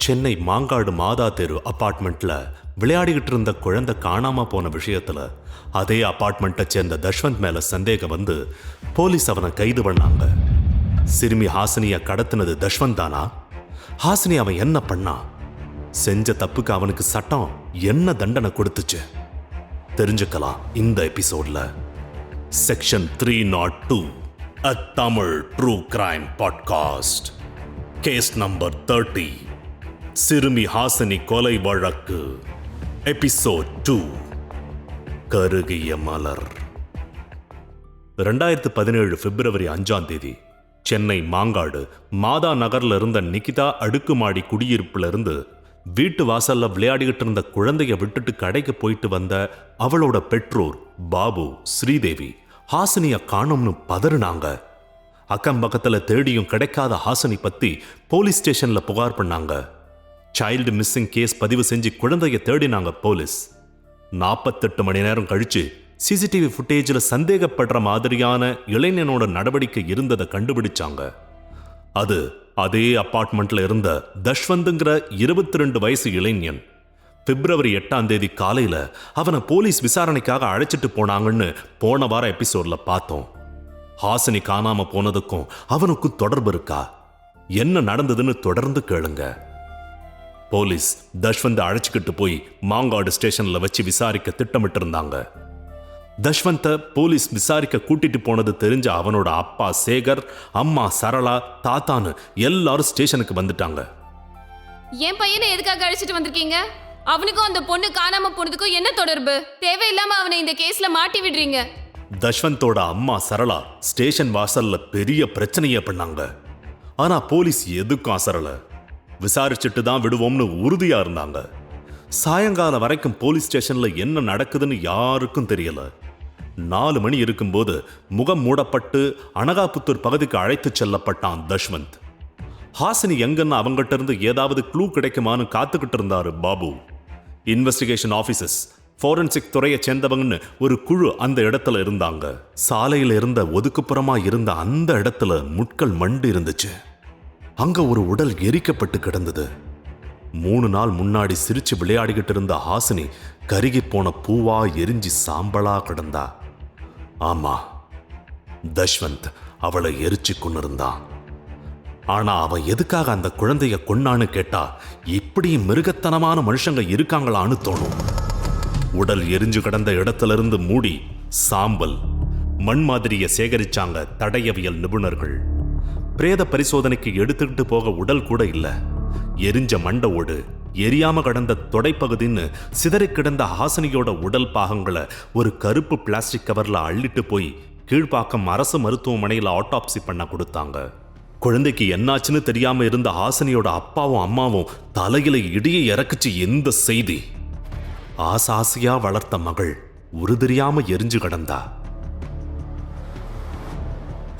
சென்னை மாங்காடு மாதா தெரு அபார்ட்மெண்ட்ல விளையாடிக்கிட்டு இருந்த குழந்தை காணாம போன விஷயத்துல அதே அபார்ட்மெண்ட்டை சேர்ந்த தஷ்வந்த் மேல சந்தேகம் வந்து போலீஸ் அவனை கைது பண்ணாங்க. சிறுமி ஹாசினிய கடத்தினது தஷ்வந்த் தானா? ஹாசினி அவன் என்ன பண்ணா? செஞ்ச தப்புக்கு அவனுக்கு சட்டம் என்ன தண்டனை கொடுத்துச்சு? தெரிஞ்சுக்கலாம் இந்த எபிசோட்ல. Section 302 A Tamil True Crime Podcast. Case number 30 சிறுமி ஹாசினி கொலை வழக்கு. எபிசோட் 2 கருகிய மலர். 2017 பிப்ரவரி 5 சென்னை மாங்காடு மாதா நகர்ல இருந்த நிகிதா அடுக்குமாடி குடியிருப்புல இருந்து வீட்டு வாசல்ல விளையாடிக்கிட்டு இருந்த குழந்தைய விட்டுட்டு கடைக்கு போயிட்டு வந்த அவளோட பெற்றோர் பாபு, ஸ்ரீதேவி ஹாசினிய காணும்னு பதறினாங்க. அக்கம் பக்கத்துல தேடியும் கிடைக்காத ஹாசினி பத்தி போலீஸ் ஸ்டேஷன்ல புகார் பண்ணாங்க. சைல்டு மிஸ்ஸிங் கேஸ் பதிவு செஞ்சு குழந்தைய தேடினாங்க போலீஸ். 48 மணி நேரம் கழிச்சு சிசிடிவி ஃபுட்டேஜில் சந்தேகப்படுற மாதிரியான இளைஞனோட நடவடிக்கை இருந்ததை கண்டுபிடிச்சாங்க. அது அதே அபார்ட்மெண்ட்ல இருந்த தஷ்வந்துங்கிற 22 வயசு இளைஞன். பிப்ரவரி 8 காலையில அவனை போலீஸ் விசாரணைக்காக அழைச்சிட்டு போனாங்கன்னு போன வார எபிசோட்ல பார்த்தோம். ஹாசினி காணாம போனதுக்கும் அவனுக்கும் தொடர்பு இருக்கா? என்ன நடந்ததுன்னு தொடர்ந்து கேளுங்க. போலீஸ் தஷ்வந்தை அழைச்சிக்கிட்டு போய் மாங்காடு ஸ்டேஷன்ல வச்சு விசாரிக்க திட்டமிட்டு இருந்தாங்க. தஷ்வந்த போலீஸ் விசாரிக்க கூட்டிட்டு போனது தெரிஞ்ச அவனோட அப்பா சேகர், அம்மா சரளா, தாத்தான்னு எல்லாரும் ஸ்டேஷனுக்கு வந்துட்டாங்க. என் பையனை எதுக்காக அழைச்சிட்டு வந்திருக்கீங்க? அவனுக்கும் அந்த பொண்ணு காணாம போனதுக்கும் என்ன தொடர்பு? தேவையில்லாம அவனை இந்த கேஸ்ல மாட்டி விடுறீங்க. தஷ்வந்தோட அம்மா சரளா ஸ்டேஷன் வாசல்ல பெரிய பிரச்சனையே பண்ணாங்க. ஆனா போலீஸ் எதுக்கும் அசரல. விசாரிச்சுட்டு தான் விடுவோம்னு உறுதியா இருந்தாங்க. சாயங்காலம் வரைக்கும் போலீஸ் ஸ்டேஷன்ல என்ன நடக்குதுன்னு யாருக்கும் தெரியல. 4 மணி இருக்கும்போது முகம் மூடப்பட்டு அனகாபுத்தூர் பகுதிக்கு அழைத்து செல்லப்பட்டான் தஷ்வந்த். ஹாசினி எங்கன்னு அவங்ககிட்ட இருந்து ஏதாவது க்ளூ கிடைக்குமான்னு காத்துக்கிட்டு இருந்தாரு பாபு. இன்வெஸ்டிகேஷன் ஆபீசர்ஸ், ஃபோரன்சிக் துறையை சேர்ந்தவங்கன்னு ஒரு குழு அந்த இடத்துல இருந்தாங்க. சாலையில இருந்த ஒதுக்குப்புறமா இருந்த அந்த இடத்துல முட்கள் மண்டு இருந்துச்சு. அங்க ஒரு உடல் எரிக்கப்பட்டு கிடந்தது. 3 நாள் முன்னாடி சிரிச்சு விளையாடிக்கிட்டு இருந்த ஹாசினி கருகி போன பூவா எரிஞ்சு சாம்பலா கிடந்தா. ஆமா, தஷ்வந்த் அவளை எரிச்சு கொண்டிருந்தான். ஆனா அவன் எதுக்காக அந்த குழந்தைய கொன்னான்னு கேட்டா இப்படி மிருகத்தனமான மனுஷங்க இருக்காங்களான்னு தோணும். உடல் எரிஞ்சு கிடந்த இடத்துல இருந்து மூடி சாம்பல் மண் மாதிரிய சேகரிச்சாங்க தடயவியல் நிபுணர்கள். பிரேத பரிசோதனைக்கு எடுத்துக்கிட்டு போக உடல் கூட இல்ல. எரிஞ்ச மண்டை ஓடு, எரியாம கடந்த தொடைப்பகுதின்னு சிதறி கிடந்த ஹாசினியோட உடல் பாகங்களை ஒரு கருப்பு பிளாஸ்டிக் கவர்ல அள்ளிட்டு போய் கீழ்ப்பாக்கம் அரசு மருத்துவமனையில் ஆட்டாப்சி பண்ண கொடுத்தாங்க. குழந்தைக்கு என்னாச்சுன்னு தெரியாம இருந்த ஹாசினியோட அப்பாவும் அம்மாவும் தலையில இடியை இறக்குச்சு. எந்த செய்தி? ஆசாசியா வளர்த்த மகள் உருதெரியாம எரிஞ்சு கிடந்தா.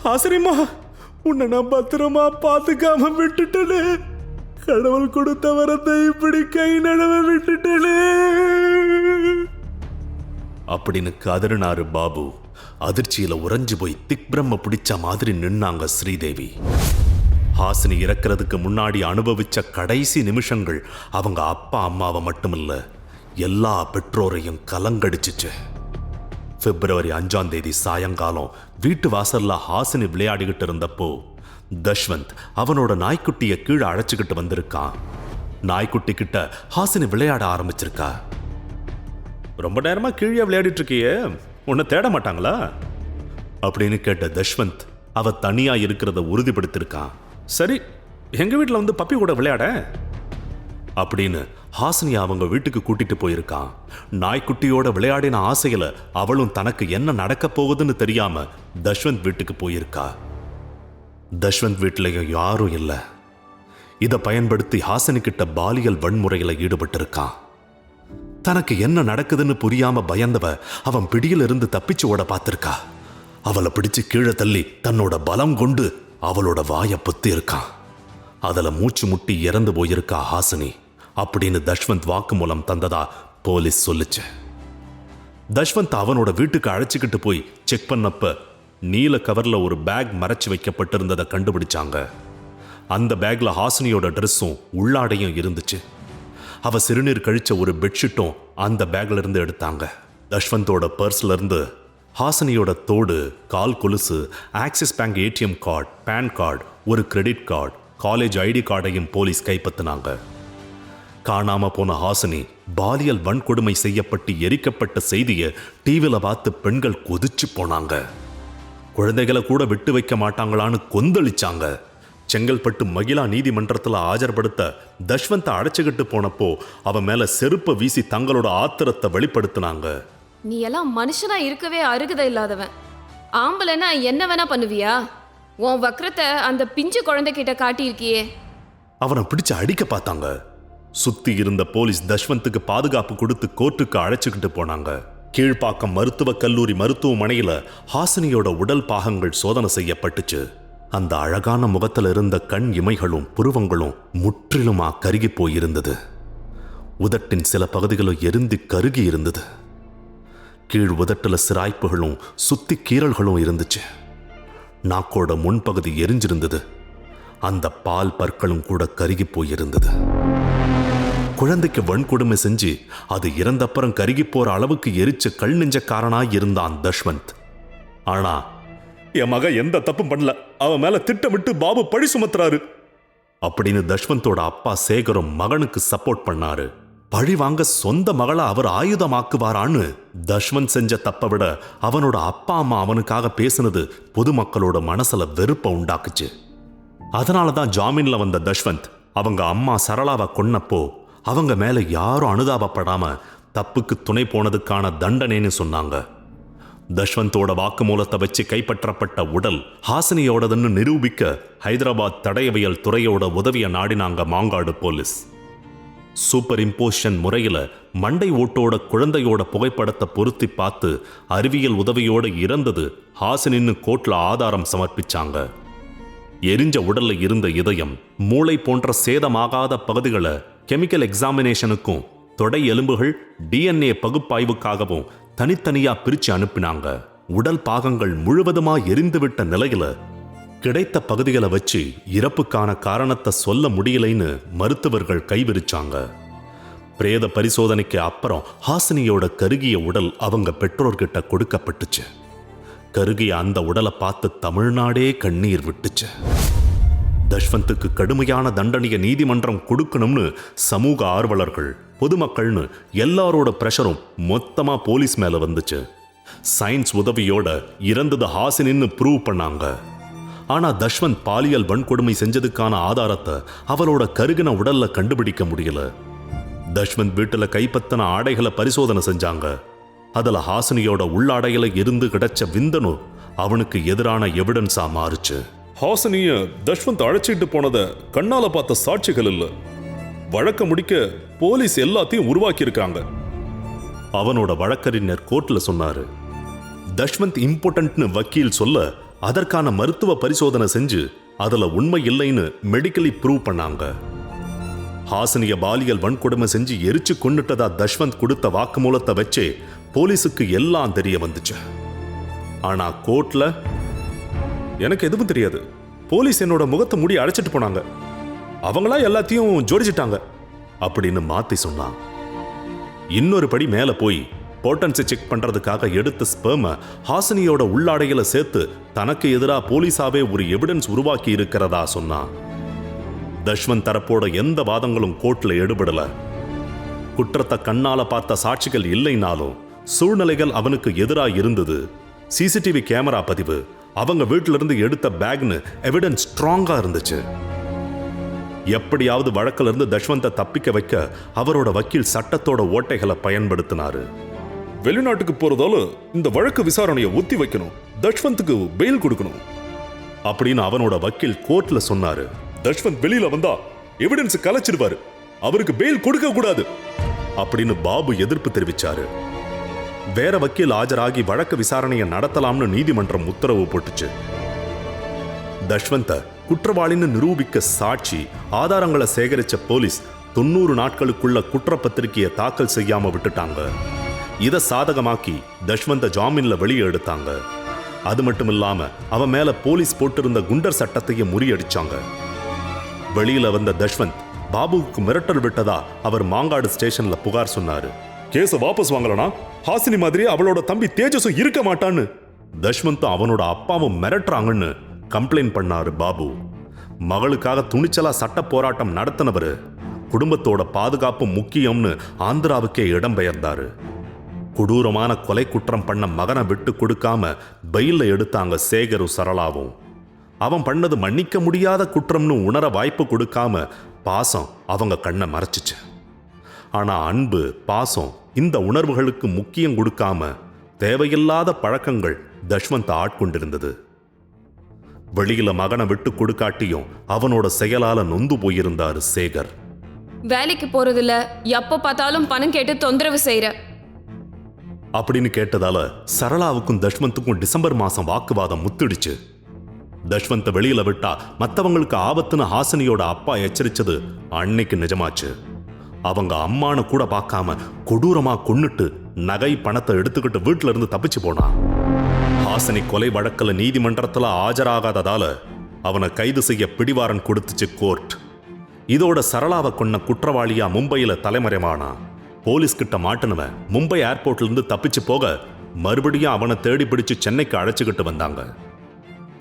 ஹாசினிமா, உன்னை நான் பத்திரமா பாத்துக்காம விட்டுட்டேனே. கடவுள் கொடுத்த வரத்தை இப்படி கை நழுவ விட்டுட்டேனே அப்படின்னு கதறினாரு பாபு. அதிர்ச்சியில உறைஞ்சு போய் திக் பிரம்ம பிடிச்ச மாதிரி நின்னாங்க ஸ்ரீதேவி. ஹாசினி இறக்கிறதுக்கு முன்னாடி அனுபவிச்ச கடைசி நிமிஷங்கள் அவங்க அப்பா அம்மாவை மட்டுமில்ல, எல்லா பெற்றோரையும் கலங்கடிச்சிச்சு. பிப்ரவரி 5 சாயங்காலம் வீட்டு வாசல்ல ஹாசினி விளையாடிக்கிட்டு இருந்தப்போ தஷ்வந்த் அவனோட நாய்க்குட்டிய கீழே அழைச்சுக்கிட்டு வந்திருக்கான். நாய்க்குட்டி கிட்ட ஹாசினி விளையாட ஆரம்பிச்சிருக்கா. ரொம்ப நேரமா கீழே விளையாடிட்டு இருக்கியே, உன்னை தேட மாட்டாங்களா அப்படின்னு கேட்ட தஷ்வந்த் அவ தனியா இருக்கிறத உறுதிப்படுத்திருக்கான். சரி, எங்க வீட்டுல வந்து பப்பி கூட விளையாட அப்படின்னு ஹாசினியா அவங்க வீட்டுக்கு கூட்டிட்டு போயிருக்கான். நாய்க்குட்டியோட விளையாடின ஆசையில அவளும் தனக்கு என்ன நடக்க போகுதுன்னு தெரியாம தஷ்வந்த் வீட்டுக்கு போயிருக்கா. தஷ்வந்த் வீட்டிலையும் யாரும் இல்ல. இதை பயன்படுத்தி ஹாசினி கிட்ட பாலியல் வன்முறையில ஈடுபட்டிருக்கான். தனக்கு என்ன நடக்குதுன்னு புரியாம பயந்தவ அவன் பிடியில இருந்து தப்பிச்சு ஓட பார்த்திருக்கா. அவளை பிடிச்சு கீழே தள்ளி தன்னோட பலம் கொண்டு அவளோட வாயை பொத்தி இருக்கான். அதுல மூச்சு முட்டி இறந்து போயிருக்கா ஹாசினி அப்படின்னு தஷ்வந்த் வாக்குமூலம் தந்ததா போலீஸ் சொல்லுச்சு. தஷ்வந்த் அவனோட வீட்டுக்கு அழைச்சிக்கிட்டு போய் செக் பண்ணப்ப நீல கவர்ல ஒரு பேக் மறைச்சு வைக்கப்பட்டிருந்ததை கண்டுபிடிச்சாங்க. அந்த பேக்ல ஹாசினியோட ட்ரெஸ்ஸும் உள்ளாடையும் இருந்துச்சு. அவ சிறுநீர் கழிச்ச ஒரு பெட்ஷீட்டும் அந்த பேக்ல இருந்து எடுத்தாங்க. தஷ்வந்தோட பர்ஸ்ல இருந்து ஹாசினியோட தோடு, கால் கொலுசு, Axis bank ATM card, PAN card, ஒரு கிரெடிட் கார்டு, காலேஜ் ஐடி கார்டையும் போலீஸ் கைப்பற்றினாங்க. காணாம போன ஹாசினி பாலியல் வன்கொடுமை செய்யப்பட்டு எரிக்கப்பட்ட செய்தியை டிவியில் பார்த்து பெண்கள் கொதிச்சு போனாங்க. குழந்தைகளை கூட விட்டு வைக்க மாட்டாங்களான்னு கொந்தளிச்சாங்க. செங்கல்பட்டு மகிழா நீதிமன்றத்தில் ஆஜர்படுத்த தஷ்வந்தை அடைச்சுக்கிட்டு போனப்போ அவன் மேல செருப்பை வீசி தங்களோட ஆத்திரத்தை வெளிப்படுத்தினாங்க. நீ எல்லாம் மனுஷனா இருக்கவே அருகதை இல்லாதவன். ஆம்பளைன்னா என்ன வேணா பண்ணுவியா? உன் வக்ரத்தை அந்த பிஞ்சு குழந்தைகிட்ட காட்டியிருக்கியே. அவனை பிடிச்சு அடிக்க பார்த்தாங்க. சுத்தி இருந்த போலீஸ் தஷ்வந்துக்கு பாதுகாப்பு கொடுத்து கோர்ட்டுக்கு அழைச்சுக்கிட்டு போனாங்க. கீழ்ப்பாக்கம் மருத்துவக் கல்லூரி மருத்துவமனையில ஹாசினியோட உடல் பாகங்கள் சோதனை செய்யப்பட்டுச்சு. அந்த அழகான முகத்துல இருந்த கண் இமைகளும் புருவங்களும் முற்றிலுமா கருகி போயிருந்தது. உதட்டின் சில பகுதிகளும் எரிந்து கருகி இருந்தது. கீழ் உதட்டுல சிராய்ப்புகளும் சுத்தி கீறல்களும் இருந்துச்சு. நாக்கோட முன்பகுதி எரிஞ்சிருந்தது. அந்த பால் பற்களும் கூட கருகி போயிருந்தது. குழந்தைக்கு வன்கொடுமை செஞ்சு அது இறந்தப்புறம் கருகி போற அளவுக்கு எரிச்ச கல் நெஞ்சக்காரனாய் இருந்தான் தஷ்வந்த். ஆனா என் மக எந்த தப்பும் பண்ணல, அவன் மேல திட்டமிட்டு பாபு பழி சுமத்துறாரு அப்படின்னு தஷ்வந்தோட அப்பா சேகரும் மகனுக்கு சப்போர்ட் பண்ணாரு. பழி வாங்க சொந்த மகளை அவர் ஆயுதமாக்குவாரான்னு தஷ்வந்த் செஞ்ச தப்பை விட அவனோட அப்பா அம்மா அவனுக்காக பேசினது பொதுமக்களோட மனசுல வெறுப்பை உண்டாக்குச்சு. அதனாலதான் ஜாமீன்ல வந்த தஷ்வந்த் அவங்க அம்மா சரளாவை கொன்னப்போ அவங்க மேல யாரும் அனுதாபப்படாம தப்புக்கு துணை போனதுக்கான தண்டனைன்னு சொன்னாங்க. தஷ்வந்தோட வாக்குமூலத்தை வச்சு கைப்பற்றப்பட்ட உடல் ஹாசினியோடதுன்னு நிரூபிக்க ஹைதராபாத் தடயவியல் துறையோட உதவியை நாடினாங்க மாங்காடு போலீஸ். சூப்பர் இம்போசிஷன் முறையில மண்டை ஓட்டோட குழந்தையோட புகைப்படத்தை பொருத்தி பார்த்து அறிவியல் உதவியோட இறந்தது ஹாசினின்னு கோர்ட்ல ஆதாரம் சமர்ப்பிச்சாங்க. எரிஞ்ச உடல்ல இருந்த இதயம், மூளை போன்ற சேதமாகாத பகுதிகளை கெமிக்கல் எக்ஸாமினேஷனுக்கும் தொடை எலும்புகள் DNA பகுப்பாய்வுக்காகவும் தனித்தனியா பிரிச்சு அனுப்பினாங்க. உடல் பாகங்கள் முழுவதுமா எரிந்துவிட்ட நிலையில கிடைத்த பகுதிகளை வச்சு இறப்புக்கான காரணத்தை சொல்ல முடியலைன்னு மருத்துவர்கள் கைவிரிச்சாங்க. பிரேத பரிசோதனைக்கு அப்புறம் ஹாசினியோட கருகிய உடல் அவங்க பெற்றோர்கிட்ட கொடுக்கப்பட்டுச்சு. கருகிய அந்த உடலை பார்த்து தமிழ்நாடே கண்ணீர் விட்டுச்சு. தஷ்வந்துக்கு கடுமையான தண்டனையை நீதிமன்றம் கொடுக்கணும்னு சமூக ஆர்வலர்கள், பொதுமக்கள்னு எல்லாரோட பிரஷரும் மொத்தமா போலீஸ் மேல வந்துச்சு. சயின்ஸ் உதவியோட இறந்தது ஹாசினின்னு ப்ரூவ் பண்ணாங்க. ஆனா தஷ்வந்த் பாலியல் வன்கொடுமை செஞ்சதுக்கான ஆதாரத்தை அவளோட கருகின உடல்ல கண்டுபிடிக்க முடியல. தஷ்வந்த் வீட்டுல கைப்பற்றின ஆடைகளை பரிசோதனை செஞ்சாங்க. அதுல ஹாசினியோட உள்ளாடையில இருந்து கிடைச்ச விந்தணு அவனுக்கு எதிரான எவிடன்ஸா மாறுச்சு. ஹாசினிய தஷ்வந்த் அழைச்சிட்டு போனத கண்ணால பார்த்த சாட்சிகள் இல்ல, வழக்க முடிக்க போலீஸ் எல்லாத்தையும் உருவாக்கி இருக்காங்க. அவனோட வழக்கறிஞர் கோர்ட்ல சொன்னாரு. தஷ்வந்த் இம்பார்ட்டன்ட்னு வக்கீல் சொல்ல அதற்கான மருத்துவ பரிசோதனை செஞ்சு அதுல உண்மை இல்லைன்னு மெடிக்கலி ப்ரூவ் பண்ணாங்க. ஹாசினிய பாலியல் வன்கொடுமை செஞ்சு எரிச்சு கொண்டுட்டதா தஷ்வந்த் கொடுத்த வாக்குமூலத்தை வச்சே போலீஸுக்கு எல்லாம் தெரிய வந்துச்சு. ஆனா கோர்ட்ல எனக்கு எதுவும் தெரியாது, போலீஸ் என்னோட முகத்தை மூடி அழைச்சிட்டு போனாங்க, அவங்களா எல்லாத்தையும் ஜோடிச்சிட்டாங்க அப்படின்னு மாத்தி சொன்னான். இன்னொரு படி மேல போய் போட்டன்ஸை செக் பண்றதுக்காக எடுத்த ஸ்பெர்ம ஹாசினியோட உள்ளாடையில சேர்த்து தனக்கு எதிராக போலீஸாவே ஒரு எவிடன்ஸ் உருவாக்கி இருக்கிறதா சொன்னான். தஷ்வந்த் தரப்போட எந்த வாதங்களும் கோர்ட்ல எடுபடல. குற்றத்தை கண்ணால பார்த்த சாட்சிகள் இல்லைனாலும் சூழ்நிலைகள் அவனுக்கு எதிராக இருந்தது. சிசிடிவி கேமரா பதிவு, அவங்க வீட்டில இருந்து எடுத்த பேக்னு எவிடன்ஸ் ஸ்ட்ராங்கா இருந்துச்சு. எப்படியாவது வழக்கில் இருந்து தஷ்வந்தை தப்பிக்க வைக்க அவரோட வக்கீல் சட்டத்தோட ஓட்டைகளை பயன்படுத்தினாரு. வெளிநாட்டுக்கு போறதால இந்த வழக்கு விசாரணையை ஒத்தி வைக்கணும், தஷ்வந்துக்கு பெயில் கொடுக்கணும் அப்படின்னு அவனோட வக்கீல் கோர்ட்ல சொன்னாரு. தஷ்வந்த் வெளியில வந்தா எவிடன்ஸ் கலைச்சிடுவாரு, அவருக்கு பெயில் கொடுக்க கூடாது அப்படின்னு பாபு எதிர்ப்பு தெரிவிச்சாரு. வேற வக்கீல் ஆஜராகி வழக்கு விசாரணையை நடத்தலாம்னு நீதிமன்றம் உத்தரவு போட்டுச்சு. தஷ்வந்த குற்றவாளின்னு நிரூபிக்க சாட்சி ஆதாரங்களை சேகரிச்ச போலீஸ் 90 நாட்களுக்குள்ள குற்றப்பத்திரிகையை தாக்கல் செய்யாம விட்டுட்டாங்க. இதை சாதகமாக்கி தஷ்வந்த ஜாமீன்ல வெளியே எடுத்தாங்க. அது மட்டும் இல்லாம அவன் மேல போலீஸ் போட்டிருந்த குண்டர் சட்டத்தையும் முறியடிச்சாங்க. வெளியில வந்த தஷ்வந்த் பாபுவுக்கு மிரட்டல் விட்டதா அவர் மாங்காடு ஸ்டேஷன்ல புகார் சொன்னாரு. கேஸ வாபஸ் வாங்கலனா ஹாசினி மாதிரி அவளோட தம்பி தேஜஸும் இருக்க மாட்டான்னு தஷ்வந்தும் அவனோட அப்பாவும் மிரட்டுறாங்கன்னு கம்ப்ளைண்ட் பண்ணாரு பாபு. மகளுக்காக துணிச்சலா சட்ட போராட்டம் நடத்தினவரு குடும்பத்தோட பாதுகாப்பு முக்கியம்னு ஆந்திராவுக்கே இடம்பெயர்ந்தாரு. கொடூரமான கொலை குற்றம் பண்ண மகனை விட்டு கொடுக்காம பெயில எடுத்தாங்க சேகரும் சரளாவும். அவன் பண்ணது மன்னிக்க முடியாத குற்றம்னு உணர வாய்ப்பு கொடுக்காம பாசம் அவங்க கண்ணை மறைச்சிச்சு. ஆனா அன்பு, பாசம் இந்த உணர்வுகளுக்கு முக்கியம் கொடுக்காம தேவையில்லாத பழக்கங்கள் தஷ்வந்த் ஆட்கொண்டிருந்தது. வெளியில மகனை விட்டு கொடுக்காட்டியும் அவனோட செயலால நொந்து போயிருந்தாரு சேகர். வேலைக்கு போறதில்ல, எப்ப பார்த்தாலும் பணம் கேட்டு தொந்தரவு செய்யற அப்படின்னு கேட்டதால சரளாவுக்கும் தஷ்வந்துக்கும் டிசம்பர் மாசம் வாக்குவாதம் முத்திடுச்சு. தஷ்வந்தை வெளியில விட்டா மத்தவங்களுக்கு ஆபத்துன்னு ஹாசினியோட அப்பா எச்சரிச்சது அன்னைக்கு நிஜமாச்சு. அவங்க அம்மானு கூட பார்க்காம கொடூரமா கொன்னுட்டு நகை பணத்தை எடுத்துக்கிட்டு வீட்டுல இருந்து தப்பிச்சு போனான். ஹாசினி கொலை வழக்குல நீதிமன்றத்துல ஆஜராகாததால அவனை கைது செய்ய பிடிவாரன் கொடுத்துச்சு கோர்ட். இதோட சரளாவை கொன்ன குற்றவாளியா மும்பையில தலைமறைவானா. போலீஸ் கிட்ட மாட்டினவன் மும்பை ஏர்போர்ட்ல இருந்து தப்பிச்சு போக மறுபடியும் அவனை தேடி பிடிச்சு சென்னைக்கு அழைச்சுக்கிட்டு வந்தாங்க.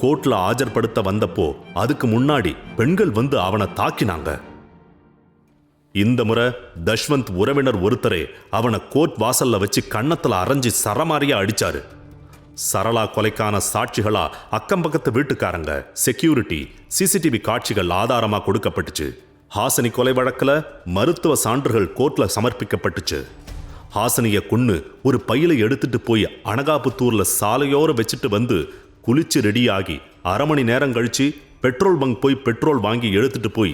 கோர்ட்ல ஆஜர்படுத்த வந்தப்போ அதுக்கு முன்னாடி பெண்கள் வந்து அவனை தாக்கினாங்க. இந்த முறை தஷ்வந்த் உறவினர் ஒருத்தரே அவனை கோர்ட் வாசல்ல வச்சு கன்னத்துல அரைஞ்சி சரமாரியா அடிச்சாரு. சரளா கொலைக்கான சாட்சிகளா அக்கம் பக்கத்து வீட்டுக்காரங்க, செக்யூரிட்டி, சிசிடிவி காட்சிகள் ஆதாரமா கொடுக்கப்பட்டுச்சு. ஹாசினி கொலை வழக்குல மருத்துவ சான்றுகள் கோர்ட்ல சமர்ப்பிக்கப்பட்டுச்சு. ஹாசினிய கொன்னு ஒரு பையில எடுத்துட்டு போய் அனகாபுத்தூர்ல சாலையோர வச்சுட்டு வந்து குளிச்சு ரெடியாகி அரை மணி நேரம் கழிச்சு பெட்ரோல் பங்க் போய் பெட்ரோல் வாங்கி எடுத்துட்டு போய்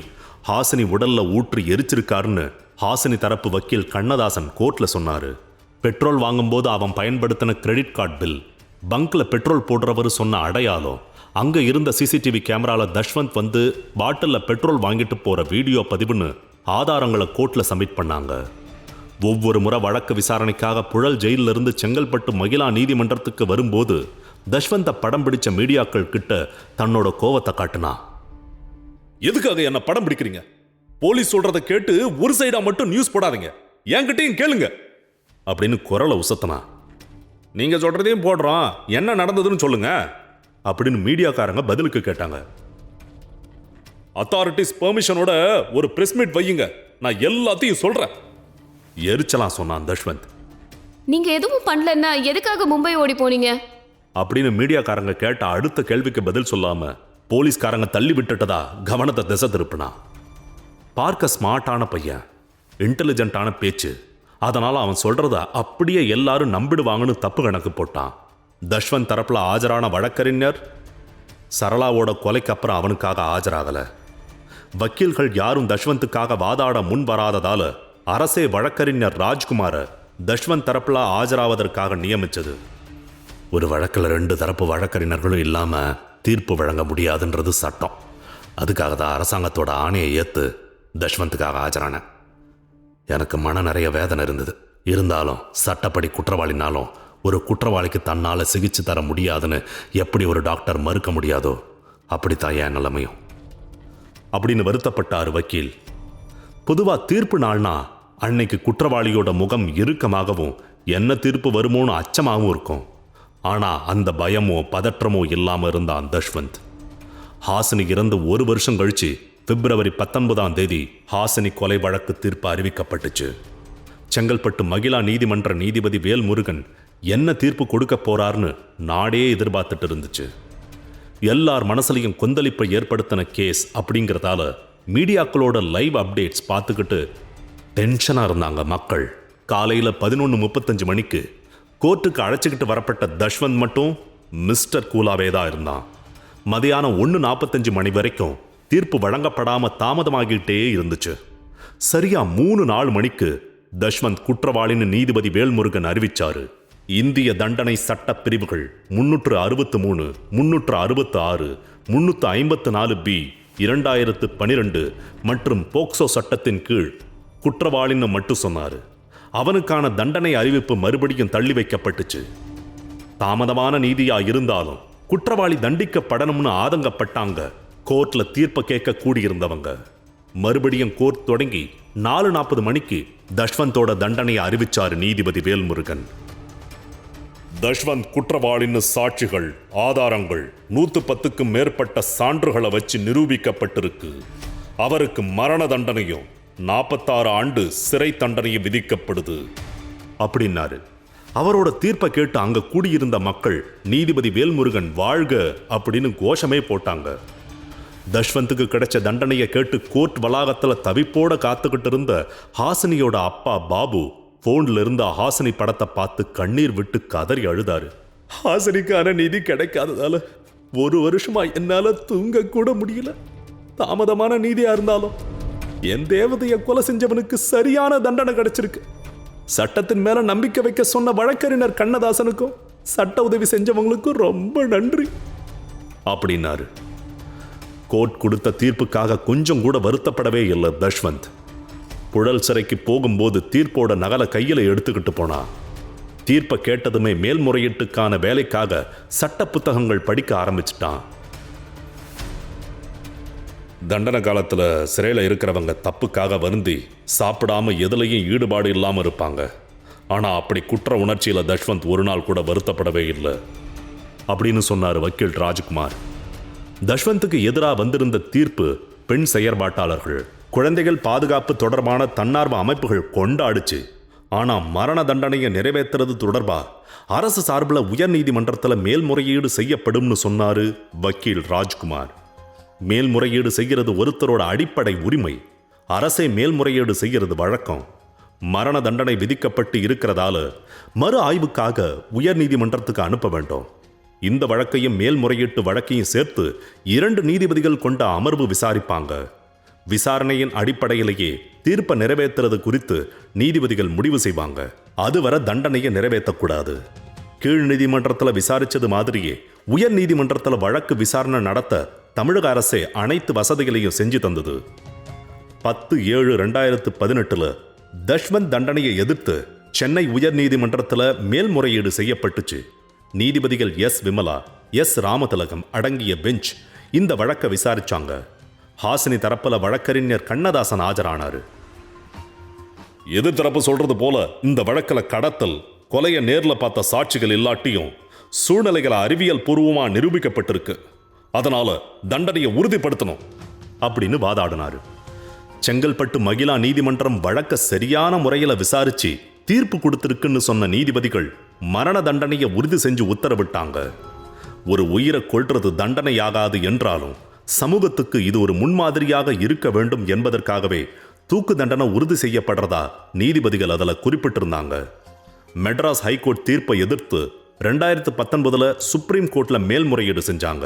ஹாசினி உடல்ல ஊற்றி எரிச்சிருக்காருன்னு ஹாசினி தரப்பு வக்கீல் கண்ணதாசன் கோர்ட்ல சொன்னாரு. பெட்ரோல் வாங்கும்போது அவன் பயன்படுத்தின கிரெடிட் கார்டு பில், பங்க்ல பெட்ரோல் போடுறவர் சொன்ன அடையாளம், அங்க இருந்த சிசிடிவி கேமரால தஷ்வந்த் வந்து பாட்டில்ல பெட்ரோல் வாங்கிட்டு போற வீடியோ பதிவுன்னு ஆதாரங்களை கோர்ட்ல சப்மிட் பண்ணாங்க. ஒவ்வொரு முறை வழக்கு விசாரணைக்காக புழல் ஜெயில இருந்து செங்கல்பட்டு மகிழா நீதிமன்றத்துக்கு வரும்போது தஷ்வந்த படம் பிடிச்ச மீடியாக்கள் கிட்ட தன்னோட கோவத்தை காட்டுனா. எதுக்காக என்ன படம் பிடிக்கிறீங்க? போலீஸ் சொல்றதை கேட்டு ஒரு சைடா மட்டும் நியூஸ் போடாதீங்க, என்கிட்டயும் கேளுங்க அப்படின்னு குரலை உசத்தனா. நீங்க சொல்றதையும் போடுறோம், என்ன நடந்ததுன்னு சொல்லுங்க அப்படின்னு மீடியாக்காரங்க பதிலுக்கு கேட்டாங்க. அத்தாரிட்டிஸ் பெர்மிஷனோட ஒரு பிரஸ் மீட் வையுங்க, நான் எல்லாத்தையும் சொல்றேன் எரிச்சலா சொன்னான் தஷ்வந்த். நீங்க எதுவும் பண்ணலன்னா எதுக்காக மும்பை ஓடி போனீங்க அப்படின்னு மீடியாக்காரங்க கேட்ட அடுத்த கேள்விக்கு பதில் சொல்லாம போலீஸ்காரங்க தள்ளி விட்டுட்டதா கவனத்தை திசை திருப்பினா. பார்க்க ஸ்மார்ட்டான பையன், இன்டெலிஜென்ட்டான பேச்சு, அதனால அவன் சொல்றத அப்படியே எல்லாரும் நம்பிடுவாங்கன்னு தப்பு கணக்கு போட்டான். தஷ்வந்த் தரப்புல ஆஜரான வழக்கறிஞர் சரளாவோட கொலைக்கு அப்புறம் அவனுக்காக ஆஜராகல. வக்கீல்கள் யாரும் தஷ்வந்துக்காக வாதாட முன் வராததால அரசே வழக்கறிஞர் ராஜ்குமார தஷ்வந்த் தரப்புல ஆஜராவதற்காக நியமிச்சது. ஒரு வழக்கில் 2 தரப்பு வழக்கறிஞர்களும் இல்லாம தீர்ப்பு வழங்க முடியாதுன்றது சட்டம். அதுக்காக தான் அரசாங்கத்தோட ஆணையை ஏத்து தஷ்வந்துக்காக ஆஜரான. எனக்கு மன நிறைய வேதனை இருந்தது. இருந்தாலும் சட்டப்படி குற்றவாளினாலும் ஒரு குற்றவாளிக்கு தன்னால சிகிச்சை தர முடியாதுன்னு எப்படி ஒரு டாக்டர் மறுக்க முடியாதோ அப்படித்தான் என் நிலைமையும் அப்படின்னு வருத்தப்பட்டார் வக்கீல். பொதுவா தீர்ப்பு நாள்னா அன்னைக்கு குற்றவாளியோட முகம் இறுக்கமாகவும் என்ன தீர்ப்பு வருமோன்னு அச்சமாகவும் இருக்கும். ஆனா அந்த பயமோ பதற்றமோ இல்லாம இருந்தான் தஷ்வந்த். ஹாசினி இறந்து 1 வருஷம் கழிச்சு பிப்ரவரி 19ஆம் தேதி ஹாசினி கொலை வழக்கு தீர்ப்பு அறிவிக்கப்பட்டுச்சு. செங்கல்பட்டு மகிழா நீதிமன்ற நீதிபதி வேல்முருகன் என்ன தீர்ப்பு கொடுக்க போறார்னு நாடே எதிர்பார்த்துட்டு இருந்துச்சு. எல்லார் மனசுலையும் கொந்தளிப்பை ஏற்படுத்தின கேஸ் அப்படிங்கிறதால மீடியாக்களோட லைவ் அப்டேட்ஸ் பார்த்துக்கிட்டு டென்ஷனா இருந்தாங்க மக்கள். காலையில 11:35 மணிக்கு கோர்ட்டுக்கு அழைச்சிக்கிட்டு வரப்பட்ட தஷ்வந்த் மட்டும் மிஸ்டர் கூலாவே தான் இருந்தான். மதியானம் 1:45 மணி வரைக்கும் தீர்ப்பு வழங்கப்படாம தாமதமாகிட்டே இருந்துச்சு. சரியா 3-4 மணிக்கு தஷ்வந்த் குற்றவாளின்னு நீதிபதி வேல்முருகன் அறிவிச்சாரு. இந்திய தண்டனை சட்ட பிரிவுகள் 363, 366, 354B, 2012 மற்றும் போக்சோ சட்டத்தின் கீழ் குற்றவாளின்னு மட்டும் சொன்னாரு. அவனுக்கான தண்டனை அறிவிப்பு மறுபடியும் தள்ளி வைக்கப்பட்டுச்சு. தாமதமான நீதியா இருந்தாலும் குற்றவாளி தண்டிக்கப்படணும்னு ஆதங்கப்பட்டாங்க கோர்ட்ல தீர்ப்பை கேட்க கூடியிருந்தவங்க மறுபடியும் கோர்ட் தொடங்கி 4:40 மணிக்கு தஷ்வந்தோட தண்டனையை அறிவிச்சாரு நீதிபதி வேல்முருகன். தஷ்வந்த் குற்றவாளின்னு சாட்சிகள், ஆதாரங்கள் 110க்கும் மேற்பட்ட சான்றுகளை வச்சு நிரூபிக்கப்பட்டிருக்கு. அவருக்கு மரண தண்டனையும் 46 ஆண்டு சிறை தண்டனையும் விதிக்கப்படுது அப்படின்னாரு. அவரோட தீர்ப்பை கேட்டு அங்க கூடியிருந்த மக்கள் நீதிபதி வேல்முருகன் வாழ்க அப்படின்னு கோஷமே போட்டாங்க. தஷ்வந்துக்கு கிடைச்ச தண்டனையை கேட்டு கோர்ட் வளாகத்துல தவிப்போட காத்துக்கிட்டு இருந்த ஹாசினியோட அப்பா பாபு போன்ல இருந்த ஹாசினி படத்தை பார்த்து கண்ணீர் விட்டு கதறி அழுதாரு. ஹாசினிக்கான நீதி கிடைக்காததால 1 வருஷமா என்னால தூங்க கூட முடியல. தாமதமான நீதியா இருந்தாலும் என் தேவதையை கொலை செஞ்சவனுக்கு சரியான தண்டனை கிடைச்சிருக்கு. சட்டத்தின் மேல நம்பிக்கை வைக்க சொன்ன வழக்கறிஞர் கண்ணதாசனுக்கும் சட்ட உதவி செஞ்சவங்களுக்கும் ரொம்ப நன்றி அப்படின்னாரு. கோர்ட் கொடுத்த தீர்ப்புக்காக கொஞ்சம் கூட வருத்தப்படவே இல்லை தஷ்வந்த். புழல் சிறைக்கு போகும்போது தீர்ப்போட நகலை கையில எடுத்துக்கிட்டு போனா. தீர்ப்பை கேட்டதுமே மேல்முறையீட்டுக்கான வேலைக்காக சட்ட புத்தகங்கள் படிக்க ஆரம்பிச்சிட்டான். தண்டனை காலத்துல சிறையில் இருக்கிறவங்க தப்புக்காக வருந்தி சாப்பிடாம எதுலையும் ஈடுபாடு இல்லாம இருப்பாங்க. ஆனா அப்படி குற்ற உணர்ச்சியில தஷ்வந்த் ஒரு நாள் கூட வருத்தப்படவே இல்லை அப்படின்னு சொன்னார் வக்கீல் ராஜ்குமார். தஷ்வந்துக்கு எதிராக வந்திருந்த தீர்ப்பு பெண் செயற்பாட்டாளர்கள், குழந்தைகள் பாதுகாப்பு தொடர்பான தன்னார்வ அமைப்புகள் கொண்டாடிச்சு. ஆனா மரண தண்டனையை நிறைவேற்றுறது தொடர்பா அரசு சார்பில் உயர்நீதிமன்றத்தில் மேல்முறையீடு செய்யப்படும்னு சொன்னாரு வக்கீல் ராஜ்குமார். மேல்முறையீடு செய்கிறது ஒருத்தரோட அடிப்படை உரிமை. அரசே மேல்முறையீடு செய்கிறது வழக்கம். மரண தண்டனை விதிக்கப்பட்டு இருக்கிறதால மறு ஆய்வுக்காக உயர்நீதிமன்றத்துக்கு அனுப்ப வேண்டும். இந்த வழக்கையும் மேல்முறையீட்டு வழக்கையும் சேர்த்து 2 நீதிபதிகள் கொண்ட அமர்வு விசாரிப்பாங்க. விசாரணையின் அடிப்படையிலேயே தீர்ப்பை நிறைவேற்றுறது குறித்து நீதிபதிகள் முடிவு செய்வாங்க. அதுவரை தண்டனையை நிறைவேற்றக்கூடாது. கீழ் நீதிமன்றத்தில் விசாரிச்சது மாதிரியே உயர் நீதிமன்றத்தில் வழக்கு விசாரணை நடத்த தமிழக அரசே அனைத்து வசதிகளையும் செஞ்சு தந்தது. 10/7/2018 தஷ்வந்த் தண்டனையை எதிர்த்து சென்னை உயர் நீதிமன்றத்தில் மேல்முறையீடு செய்யப்பட்டுச்சு. நீதிபதிகள் எஸ் விமலா, எஸ் ராமதிலகம் அடங்கிய பெஞ்ச் இந்த வழக்கை விசாரிச்சாங்க. ஹாசினி தரப்புல வழக்கறிஞர் கண்ணதாசன் ஆஜரானாரு. எதிர்த்தரப்பு சொல்றது போல இந்த வழக்கில் கடத்தல், கொலையை நேர்ல பார்த்த சாட்சிகள் இல்லாட்டியும் சூழ்நிலைகளை அறிவியல் பூர்வமா நிரூபிக்கப்பட்டிருக்கு. அதனால தண்டனையை உறுதிப்படுத்தணும் அப்படின்னு வாதாடினாரு. செங்கல்பட்டு மகிழா நீதிமன்றம் வழக்க சரியான முறையில் விசாரிச்சு தீர்ப்பு கொடுத்திருக்குன்னு சொன்ன நீதிபதிகள் மரண தண்டனையை உறுதி செஞ்சு உத்தரவிட்டாங்க. ஒரு உயிரை கொல்றது தண்டனையாகாது என்றாலும் சமூகத்துக்கு இது ஒரு முன்மாதிரியாக இருக்க வேண்டும் என்பதற்காகவே தூக்கு தண்டனை உறுதி செய்யப்படுறதா நீதிபதிகள் அதில் குறிப்பிட்டிருந்தாங்க. மெட்ராஸ் ஹைகோர்ட் தீர்ப்பை எதிர்த்து 2019 சுப்ரீம் கோர்ட்ல மேல்முறையீடு செஞ்சாங்க.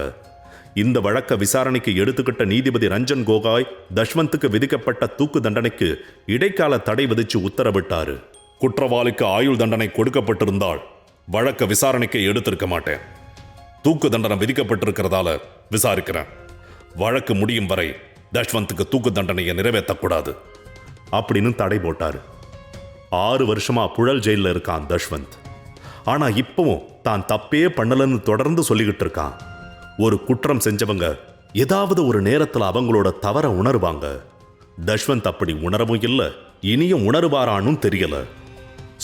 இந்த வழக்க விசாரணைக்கு எடுத்துக்கிட்ட நீதிபதி ரஞ்சன் கோகாய் தஷ்வந்துக்கு விதிக்கப்பட்ட தூக்கு தண்டனைக்கு இடைக்கால தடை விதிச்சு உத்தரவிட்டாரு. குற்றவாளிக்கு ஆயுள் தண்டனை கொடுக்கப்பட்டிருந்தால் வழக்க விசாரணைக்கு எடுத்திருக்க மாட்டேன். தூக்கு தண்டனை விதிக்கப்பட்டிருக்கிறதால விசாரிக்கிறேன். வழக்கு முடியும் வரை தஷ்வந்துக்கு தூக்கு தண்டனையை நிறைவேற்றக்கூடாது அப்படின்னு தடை போட்டாரு. 6 வருஷமா புழல் ஜெயில இருக்கான் தஷ்வந்த். ஆனா இப்பவும் தான் தப்பே பண்ணலன்னு தொடர்ந்து சொல்லிக்கிட்டு இருக்கான். ஒரு குற்றம் செஞ்சவங்க ஏதாவது ஒரு நேரத்தில் அவங்களோட தவற உணர்வாங்க. தஷ்வந்த் அப்படி உணரவும் இல்லை, இனியும் உணர்வாரானும் தெரியல.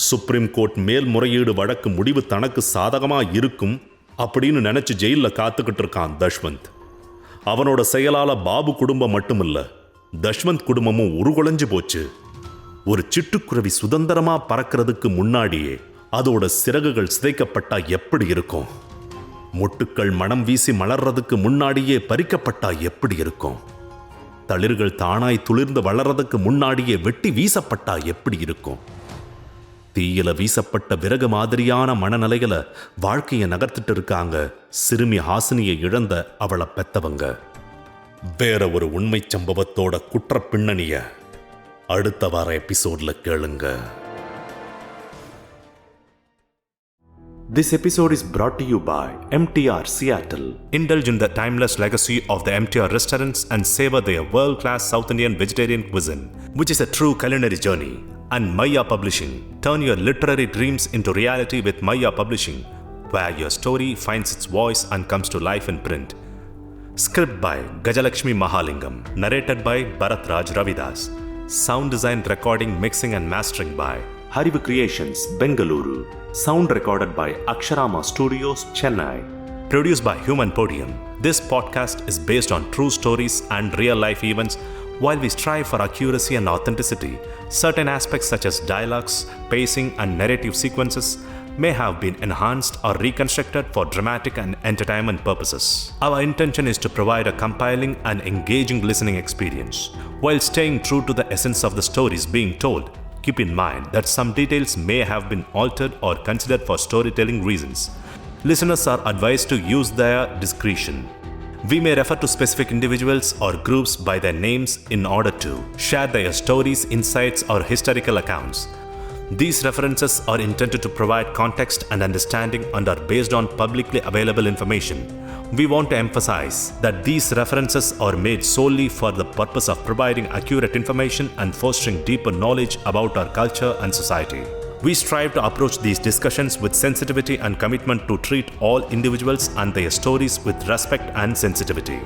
சுப்ரீம் கோர்ட் மேல்முறையீடு வழக்கு முடிவு தனக்கு சாதகமா இருக்கும் அப்படின்னு நினைச்சு ஜெயில காத்துக்கிட்டு இருக்கான் தஷ்வந்த். அவனோட செயலால பாபு குடும்பம் மட்டுமில்ல, தஷ்வந்த் குடும்பமும் உருகுலைஞ்சு போச்சு. ஒரு சிட்டுக்குருவி சுதந்திரமா பறக்கிறதுக்கு முன்னாடியே அதோட சிறகுகள் சிதைக்கப்பட்டா எப்படி இருக்கும்? மொட்டுக்கள் மனம் வீசி மலர்றதுக்கு முன்னாடியே பறிக்கப்பட்டா எப்படி இருக்கும்? தளிர்கள் தானாய் துளிர்ந்து வளர்றதுக்கு முன்னாடியே வெட்டி வீசப்பட்டா எப்படி இருக்கும்? தீயில வீசப்பட்ட விறகு மாதிரியான மனநிலையில வாழ்க்கையை நகர்த்திட்டு இருக்காங்க சிறுமி ஹாசினியை இழந்த அவளை பெத்தவங்க. வேற ஒரு உண்மை சம்பவத்தோட குற்ற பின்னணிய அடுத்த வார எபிசோட்ல கேளுங்க. This episode is brought to you by MTR Seattle. Indulge in the timeless legacy of the MTR restaurants and savor their world-class South Indian vegetarian cuisine, which is a true culinary journey. And Maya Publishing. Turn your literary dreams into reality with Maya Publishing, where your story finds its voice and comes to life in print. Script by Gajalakshmi Mahalingam. Narrated by Bharat Raj Ravidas. Sound design, recording, mixing and mastering by Harivu Creations, Bengaluru. Sound recorded by Aksharama Studios, Chennai. Produced by Human Podium. This podcast is based on true stories and real-life events. While we strive for accuracy and authenticity, certain aspects such as dialogues, pacing, and narrative sequences may have been enhanced or reconstructed for dramatic and entertainment purposes. Our intention is to provide a compelling and engaging listening experience. While staying true to the essence of the stories being told, keep in mind that some details may have been altered or considered for storytelling reasons. Listeners are advised to use their discretion. We may refer to specific individuals or groups by their names in order to share their stories, insights, or historical accounts. These references are intended to provide context and understanding and are based on publicly available information. We want to emphasize that these references are made solely for the purpose of providing accurate information and fostering deeper knowledge about our culture and society. We strive to approach these discussions with sensitivity and commitment to treat all individuals and their stories with respect and sensitivity.